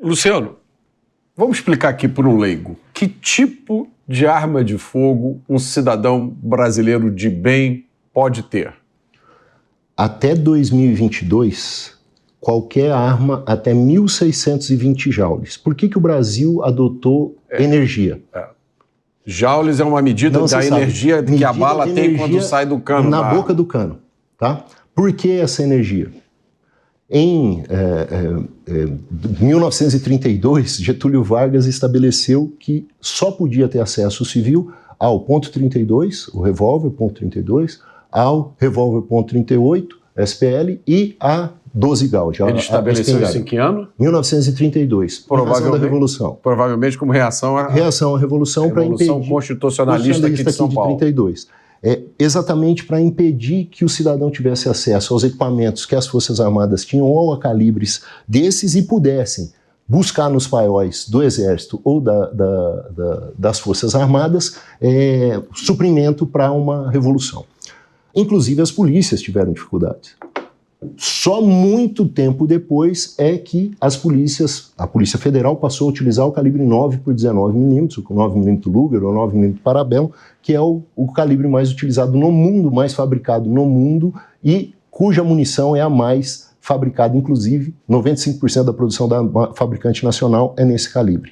Luciano, vamos explicar aqui para um leigo. Que tipo de arma de fogo um cidadão brasileiro de bem pode ter? Até 2022, qualquer arma até 1.620 joules. Por que o Brasil adotou energia? Joules é uma medida da energia que a bala tem quando sai do cano. Na boca do cano. Tá? Por que essa energia? Em 1932, Getúlio Vargas estabeleceu que só podia ter acesso civil ao .32, o revólver .32, ao revólver .38, SPL, e a 12 Gauge. Ele estabeleceu isso em que ano? 1932, provavelmente, da Revolução. Provavelmente como reação à Revolução para impedir... Revolução Constitucionalista aqui de São Paulo. 32. Exatamente para impedir que o cidadão tivesse acesso aos equipamentos que as Forças Armadas tinham ou a calibres desses e pudessem buscar nos paióis do Exército ou das Forças Armadas suprimento para uma revolução. Inclusive as polícias tiveram dificuldades. Só muito tempo depois é que a Polícia Federal passou a utilizar o calibre 9 por 19 mm, o 9 mm Luger ou 9 mm Parabellum, que é o calibre mais utilizado no mundo, mais fabricado no mundo e cuja munição é a mais fabricada, inclusive 95% da produção da fabricante nacional é nesse calibre.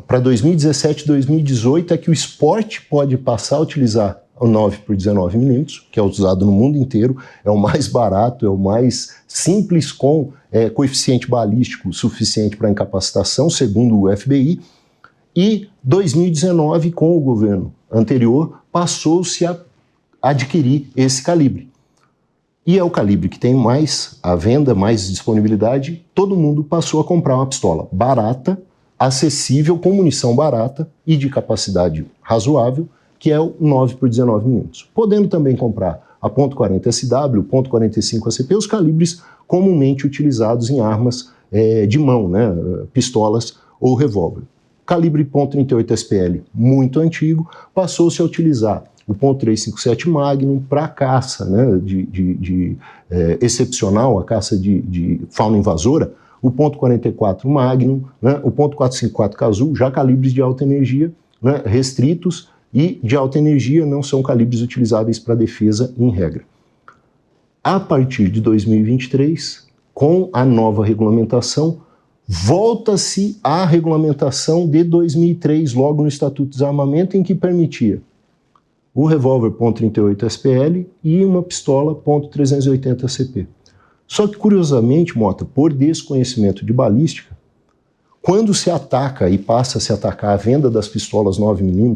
Para 2017 e 2018 é que o esporte pode passar a utilizar o 9 por 19 mm, que é usado no mundo inteiro, é o mais barato, é o mais simples, com coeficiente balístico suficiente para incapacitação, segundo o FBI, e 2019, com o governo anterior, passou-se a adquirir esse calibre. E é o calibre que tem mais à venda, mais disponibilidade, todo mundo passou a comprar uma pistola barata, acessível, com munição barata e de capacidade razoável, que é o 9 por 19 mm. Podendo também comprar a .40 SW, .45 ACP, os calibres comumente utilizados em armas de mão, né, pistolas ou revólver. Calibre .38 SPL, muito antigo, passou-se a utilizar o .357 Magnum para caça, né, excepcional, a caça de fauna invasora, o .44 Magnum, né, o .454 Cazul, já calibres de alta energia, né, restritos, e de alta energia não são calibres utilizáveis para defesa em regra. A partir de 2023, com a nova regulamentação, volta-se à regulamentação de 2003, logo no Estatuto de Desarmamento, em que permitia o revólver .38 SPL e uma pistola .380 CP. Só que, curiosamente, Mota, por desconhecimento de balística, quando se ataca e passa a se atacar a venda das pistolas 9 mm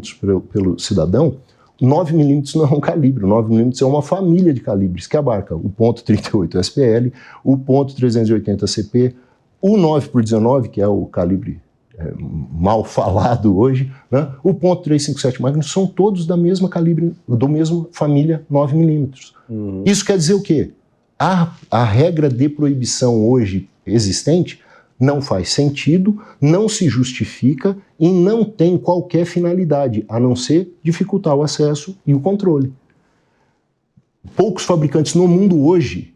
pelo cidadão, 9 mm não é um calibre, 9 mm é uma família de calibres que abarca o .38 SPL, o .380 CP, o 9 por 19, que é o calibre mal falado hoje, né? O .357 Magnum, são todos da mesma calibre, da mesma família 9 mm. Isso quer dizer o quê? A regra de proibição hoje existente não faz sentido, não se justifica e não tem qualquer finalidade, a não ser dificultar o acesso e o controle. Poucos fabricantes no mundo hoje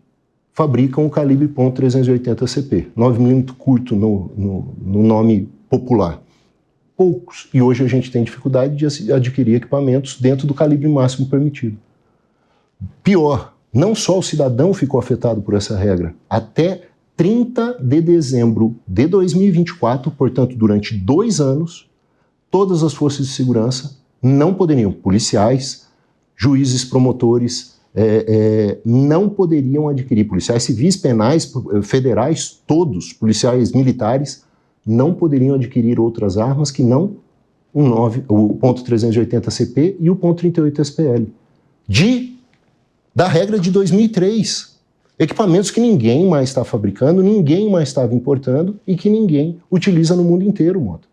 fabricam o calibre .380 CP, 9mm curto no nome popular. Poucos. E hoje a gente tem dificuldade de adquirir equipamentos dentro do calibre máximo permitido. Pior, não só o cidadão ficou afetado por essa regra, até 30 de dezembro de 2024, portanto, durante 2 anos, todas as forças de segurança não poderiam, policiais, juízes, promotores, não poderiam adquirir, policiais civis, penais, federais, todos, policiais militares, não poderiam adquirir outras armas que não o .380 CP e o .38 SPL. Da regra de 2003. Equipamentos que ninguém mais está fabricando, ninguém mais estava importando e que ninguém utiliza no mundo inteiro, Mota.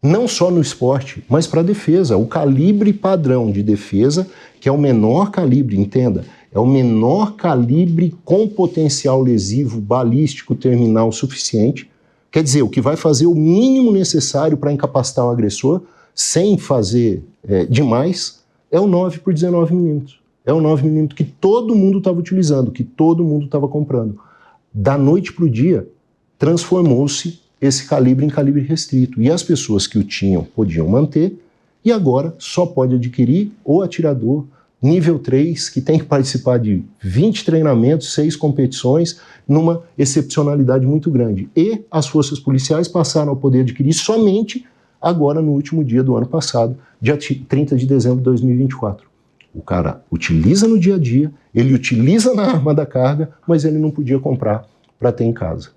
Não só no esporte, mas para a defesa. O calibre padrão de defesa, que é o menor calibre, entenda, é o menor calibre com potencial lesivo balístico terminal suficiente, quer dizer, o que vai fazer o mínimo necessário para incapacitar o agressor, sem fazer demais, é o 9 por 19 mm. É o 9 mm que todo mundo estava utilizando, que todo mundo estava comprando. Da noite para o dia, transformou-se esse calibre em calibre restrito. E as pessoas que o tinham podiam manter, e agora só pode adquirir o atirador nível 3, que tem que participar de 20 treinamentos, 6 competições, numa excepcionalidade muito grande. E as forças policiais passaram a poder adquirir somente agora no último dia do ano passado, dia 30 de dezembro de 2024. O cara utiliza no dia a dia, ele utiliza na arma da carga, mas ele não podia comprar para ter em casa.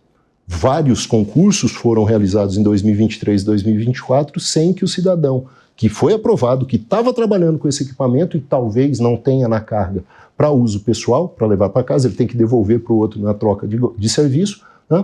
Vários concursos foram realizados em 2023 e 2024 sem que o cidadão que foi aprovado, que estava trabalhando com esse equipamento e talvez não tenha na carga para uso pessoal, para levar para casa, ele tem que devolver para o outro na troca de serviço, né?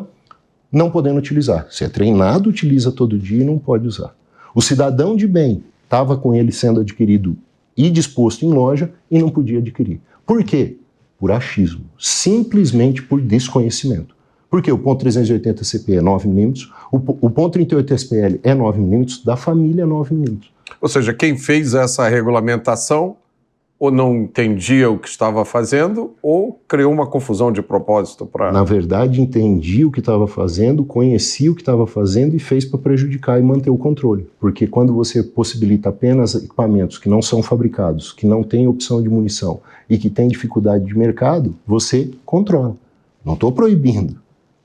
Não podendo utilizar. Se é treinado, utiliza todo dia e não pode usar. O cidadão de bem estava com ele sendo adquirido e disposto em loja e não podia adquirir. Por quê? Por achismo, simplesmente por desconhecimento. Porque o ponto 380 CP é 9mm, o ponto 38 SPL é 9mm, da família é 9mm. Ou seja, quem fez essa regulamentação ou não entendia o que estava fazendo ou criou uma confusão de propósito para... Na verdade, entendia o que estava fazendo, conhecia o que estava fazendo e fez para prejudicar e manter o controle. Porque quando você possibilita apenas equipamentos que não são fabricados, que não têm opção de munição e que têm dificuldade de mercado, você controla. Não estou proibindo,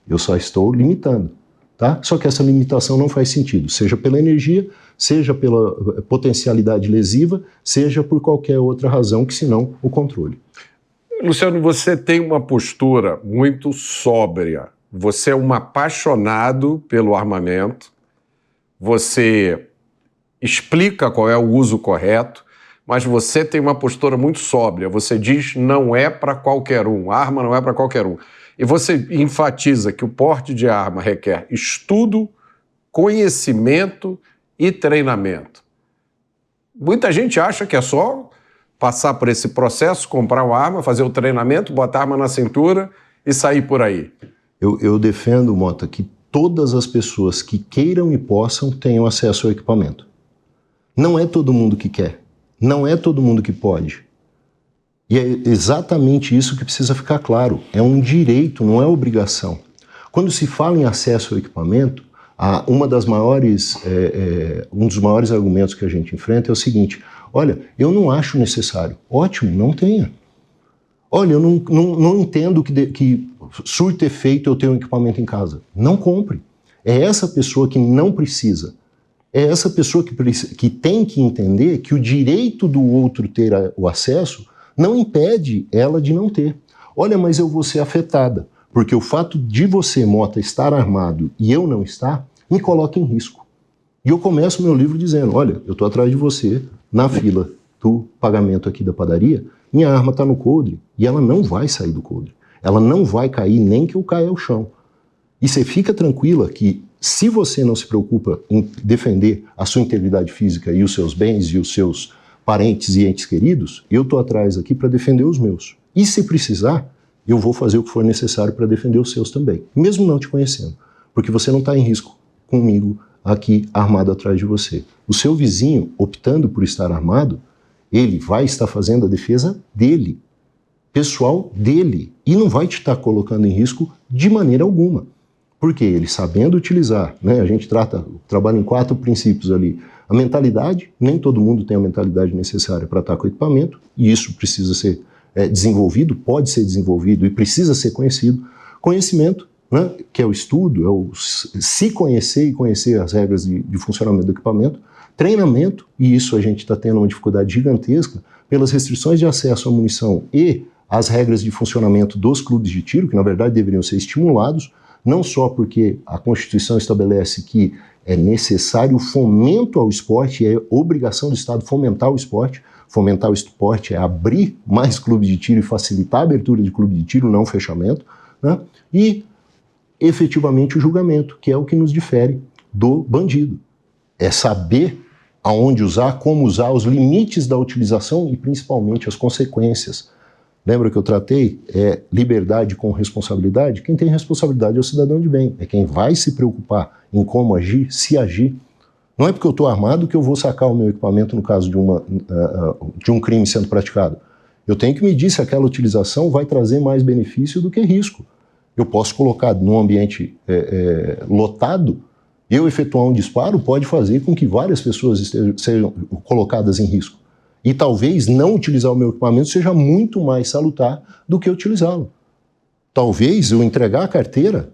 eu só estou limitando. Tá? Só que essa limitação não faz sentido, seja pela energia, seja pela potencialidade lesiva, seja por qualquer outra razão que senão o controle. Luciano, você tem uma postura muito sóbria. Você é um apaixonado pelo armamento, você explica qual é o uso correto, mas você tem uma postura muito sóbria. Você diz não é para qualquer um, a arma não é para qualquer um. E você enfatiza que o porte de arma requer estudo, conhecimento e treinamento. Muita gente acha que é só passar por esse processo, comprar uma arma, fazer o treinamento, botar a arma na cintura e sair por aí. Eu defendo, Mota, que todas as pessoas que queiram e possam tenham acesso ao equipamento. Não é todo mundo que quer, não é todo mundo que pode. E é exatamente isso que precisa ficar claro. É um direito, não é obrigação. Quando se fala em acesso ao equipamento, um dos maiores argumentos que a gente enfrenta é o seguinte: olha, eu não acho necessário. Ótimo, não tenha. Olha, eu não entendo que surta efeito eu ter um equipamento em casa. Não compre. É essa pessoa que não precisa. É essa pessoa que tem que entender que o direito do outro ter o acesso não impede ela de não ter. Olha, mas eu vou ser afetada, porque o fato de você, Mota, estar armado e eu não estar, me coloca em risco. E eu começo meu livro dizendo, olha, eu estou atrás de você, na fila do pagamento aqui da padaria, minha arma está no coldre e ela não vai sair do coldre. Ela não vai cair nem que eu caia ao chão. E você fica tranquila que se você não se preocupa em defender a sua integridade física e os seus bens e os seus parentes e entes queridos, eu estou atrás aqui para defender os meus. E se precisar, eu vou fazer o que for necessário para defender os seus também, mesmo não te conhecendo, porque você não está em risco comigo aqui armado atrás de você. O seu vizinho, optando por estar armado, ele vai estar fazendo a defesa dele, pessoal dele, e não vai te estar colocando em risco de maneira alguma. Porque ele sabendo utilizar, né, a gente trabalha em 4 princípios ali. A mentalidade, nem todo mundo tem a mentalidade necessária para estar com o equipamento, e isso precisa ser desenvolvido, pode ser desenvolvido e precisa ser conhecido. Conhecimento, né, que é o estudo, é o se conhecer e conhecer as regras de funcionamento do equipamento. Treinamento, e isso a gente está tendo uma dificuldade gigantesca, pelas restrições de acesso à munição e as regras de funcionamento dos clubes de tiro, que na verdade deveriam ser estimulados, não só porque a Constituição estabelece que é necessário o fomento ao esporte, é obrigação do Estado fomentar o esporte. Fomentar o esporte é abrir mais clubes de tiro e facilitar a abertura de clube de tiro, não o fechamento, né? E efetivamente o julgamento, que é o que nos difere do bandido. É saber aonde usar, como usar, os limites da utilização e principalmente as consequências. Lembra que eu tratei? Liberdade com responsabilidade? Quem tem responsabilidade é o cidadão de bem. É quem vai se preocupar em como agir, se agir. Não é porque eu estou armado que eu vou sacar o meu equipamento no caso de um crime sendo praticado. Eu tenho que medir se aquela utilização vai trazer mais benefício do que risco. Eu posso colocar num ambiente lotado, eu efetuar um disparo pode fazer com que várias pessoas sejam colocadas em risco. E talvez não utilizar o meu equipamento seja muito mais salutar do que utilizá-lo. Talvez eu entregar a carteira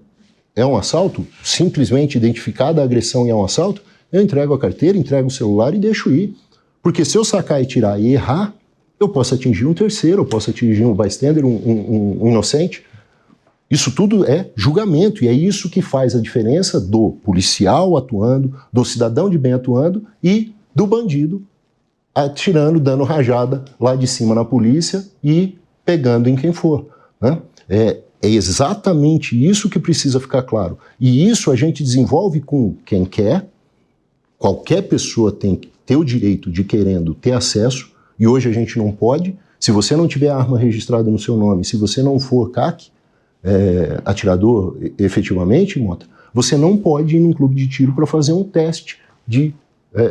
é um assalto, simplesmente identificada a agressão e é um assalto, eu entrego a carteira, entrego o celular e deixo ir. Porque se eu sacar e tirar e errar, eu posso atingir um terceiro, eu posso atingir um bystander, um inocente. Isso tudo é julgamento, e é isso que faz a diferença do policial atuando, do cidadão de bem atuando e do bandido atirando, dando rajada lá de cima na polícia e pegando em quem for, né? É exatamente isso que precisa ficar claro. E isso a gente desenvolve com quem quer. Qualquer pessoa tem que ter o direito de querendo ter acesso, e hoje a gente não pode. Se você não tiver a arma registrada no seu nome, se você não for CAC, atirador efetivamente, Mota, você não pode ir num clube de tiro para fazer um teste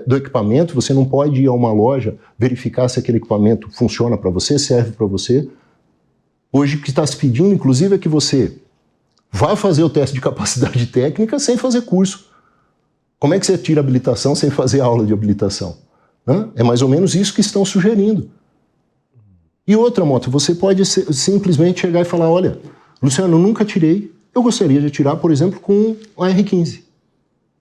do equipamento, você não pode ir a uma loja verificar se aquele equipamento funciona para você, serve para você. Hoje o que está se pedindo, inclusive, é que você vá fazer o teste de capacidade técnica sem fazer curso. Como é que você tira habilitação sem fazer aula de habilitação? É mais ou menos isso que estão sugerindo. E outra, Mota, você pode simplesmente chegar e falar, olha, Luciano, eu nunca tirei, eu gostaria de tirar, por exemplo, com o AR-15.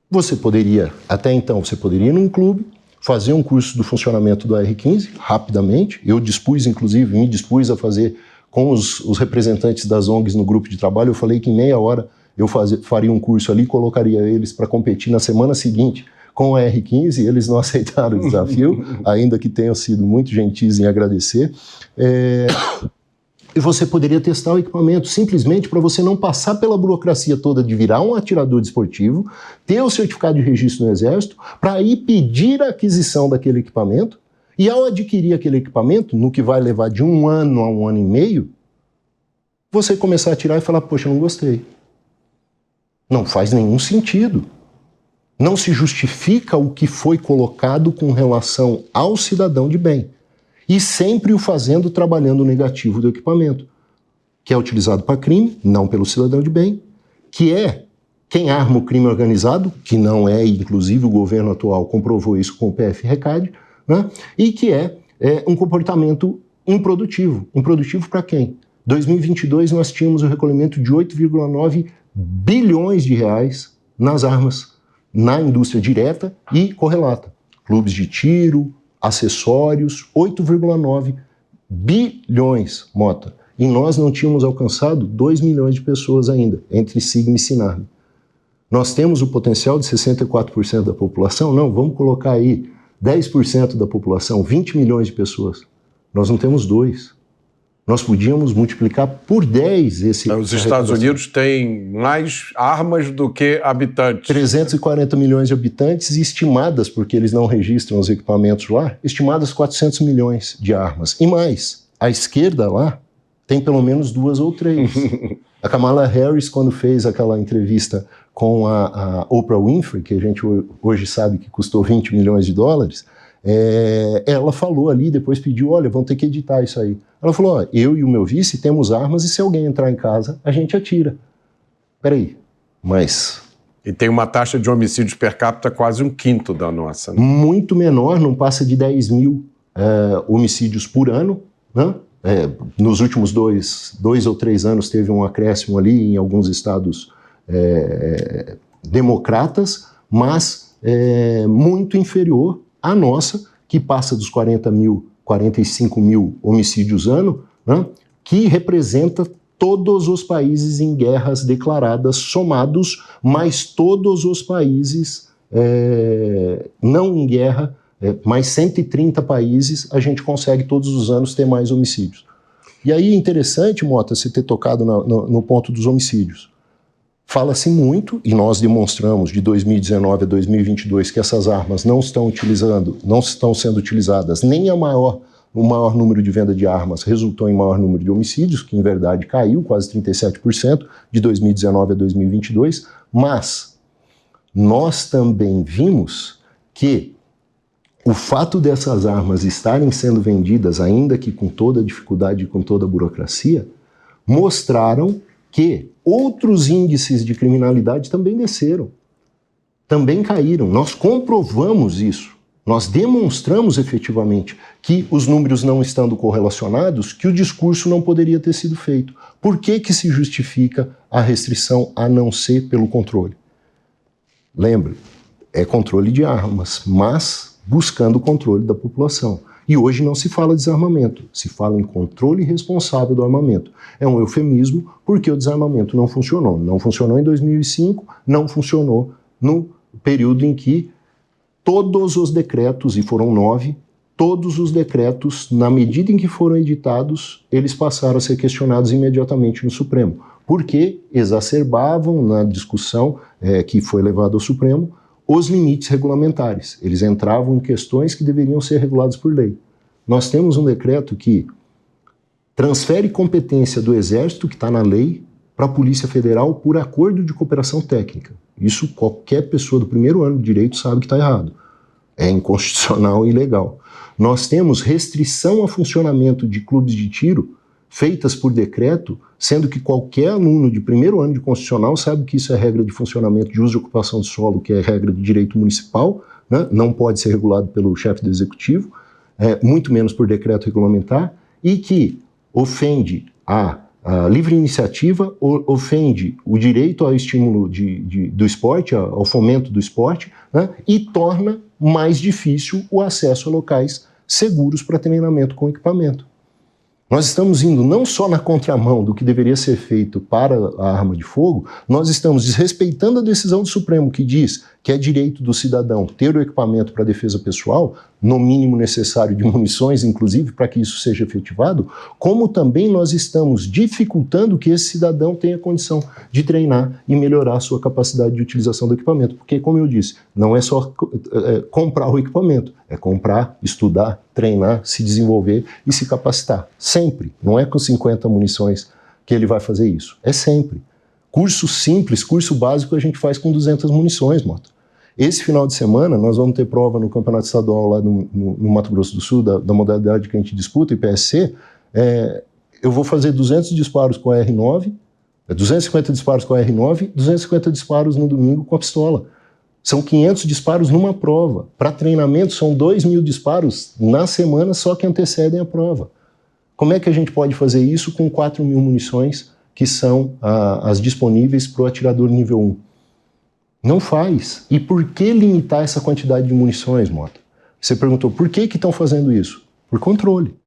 Você poderia, até então, você poderia ir num clube, fazer um curso do funcionamento do AR-15 rapidamente. Eu me dispus a fazer com os representantes das ONGs no grupo de trabalho. Eu falei que em meia hora eu faria um curso ali, colocaria eles para competir na semana seguinte com o AR-15, eles não aceitaram o desafio, ainda que tenham sido muito gentis em agradecer. E você poderia testar o equipamento, simplesmente para você não passar pela burocracia toda de virar um atirador desportivo, ter o certificado de registro no Exército, para ir pedir a aquisição daquele equipamento, e ao adquirir aquele equipamento, no que vai levar de 1 ano a 1 ano e meio, você começar a atirar e falar, poxa, não gostei. Não faz nenhum sentido. Não se justifica o que foi colocado com relação ao cidadão de bem. E sempre o fazendo trabalhando o negativo do equipamento, que é utilizado para crime, não pelo cidadão de bem, que é quem arma o crime organizado, que não é, inclusive o governo atual comprovou isso com o PF-RECAD, né? E que é um comportamento improdutivo. Improdutivo para quem? 2022 nós tínhamos o recolhimento de 8,9 bilhões de reais nas armas, na indústria direta e correlata. Clubes de tiro, acessórios, 8,9 bilhões, Mota. E nós não tínhamos alcançado 2 milhões de pessoas ainda, entre Sigma e Sinarme. Nós temos o potencial de 64% da população? Não, vamos colocar aí 10% da população, 20 milhões de pessoas. Nós não temos 2. Nós podíamos multiplicar por 10 esse... Os Estados Unidos têm mais armas do que habitantes. 340 milhões de habitantes e estimadas, porque eles não registram os equipamentos lá, estimadas 400 milhões de armas. E mais, a esquerda lá tem pelo menos 2 ou 3. A Kamala Harris, quando fez aquela entrevista com a Oprah Winfrey, que a gente hoje sabe que custou 20 milhões de dólares, ela falou ali, depois pediu, olha, vão ter que editar isso aí. Ela falou, ó, eu e o meu vice temos armas e se alguém entrar em casa, a gente atira. Peraí, mas... E tem uma taxa de homicídios per capita quase 1/5 da nossa. Né? Muito menor, não passa de 10 mil homicídios por ano, né? Nos últimos 2 ou 3 anos teve um acréscimo ali em alguns estados democratas, mas muito inferior à nossa, que passa dos 40 mil, 45 mil homicídios ano, né, que representa todos os países em guerras declaradas somados, mais todos os países não em guerra, mais 130 países, a gente consegue todos os anos ter mais homicídios. E aí é interessante, Mota, você ter tocado no ponto dos homicídios. Fala-se muito, e nós demonstramos de 2019 a 2022 que essas armas não estão sendo utilizadas, nem o maior número de venda de armas resultou em maior número de homicídios, que em verdade caiu quase 37% de 2019 a 2022, mas nós também vimos que o fato dessas armas estarem sendo vendidas, ainda que com toda a dificuldade e com toda a burocracia, mostraram que outros índices de criminalidade também desceram, também caíram. Nós comprovamos isso. Nós demonstramos efetivamente que os números não estando correlacionados, que o discurso não poderia ter sido feito. Por que que se justifica a restrição a não ser pelo controle? Lembre, é controle de armas, mas buscando o controle da população. E hoje não se fala de desarmamento, se fala em controle responsável do armamento. É um eufemismo porque o desarmamento não funcionou. Não funcionou em 2005, não funcionou no período em que todos os decretos, e foram 9, todos os decretos, na medida em que foram editados, eles passaram a ser questionados imediatamente no Supremo, porque exacerbavam na discussão que foi levada ao Supremo os limites regulamentares. Eles entravam em questões que deveriam ser reguladas por lei. Nós temos um decreto que transfere competência do Exército, que está na lei, para a Polícia Federal por acordo de cooperação técnica. Isso qualquer pessoa do primeiro ano de direito sabe que está errado. É inconstitucional e ilegal. Nós temos restrição a funcionamento de clubes de tiro feitas por decreto, sendo que qualquer aluno de primeiro ano de constitucional sabe que isso é regra de funcionamento de uso e ocupação de solo, que é regra de direito municipal, né? Não pode ser regulado pelo chefe do executivo, muito menos por decreto regulamentar, e que ofende a livre iniciativa, ofende o direito ao estímulo do esporte, ao fomento do esporte, né? E torna mais difícil o acesso a locais seguros para treinamento com equipamento. Nós estamos indo não só na contramão do que deveria ser feito para a arma de fogo, nós estamos desrespeitando a decisão do Supremo que diz que é direito do cidadão ter o equipamento para defesa pessoal, no mínimo necessário de munições, inclusive, para que isso seja efetivado, como também nós estamos dificultando que esse cidadão tenha condição de treinar e melhorar a sua capacidade de utilização do equipamento. Porque, como eu disse, não é só comprar o equipamento, é comprar, estudar, treinar, se desenvolver e se capacitar. Sempre. Não é com 50 munições que ele vai fazer isso. É sempre. Curso simples, curso básico a gente faz com 200 munições, Mota. Esse final de semana nós vamos ter prova no Campeonato Estadual lá no Mato Grosso do Sul, da modalidade que a gente disputa, IPSC. Eu vou fazer 200 disparos com a R9, 250 disparos com a R9, 250 disparos no domingo com a pistola. São 500 disparos numa prova. Para treinamento são 2.000 disparos na semana só que antecedem a prova. Como é que a gente pode fazer isso com 4.000 munições que são as disponíveis para o atirador nível 1? Não faz. E por que limitar essa quantidade de munições, Mota? Você perguntou, por que estão fazendo isso? Por controle.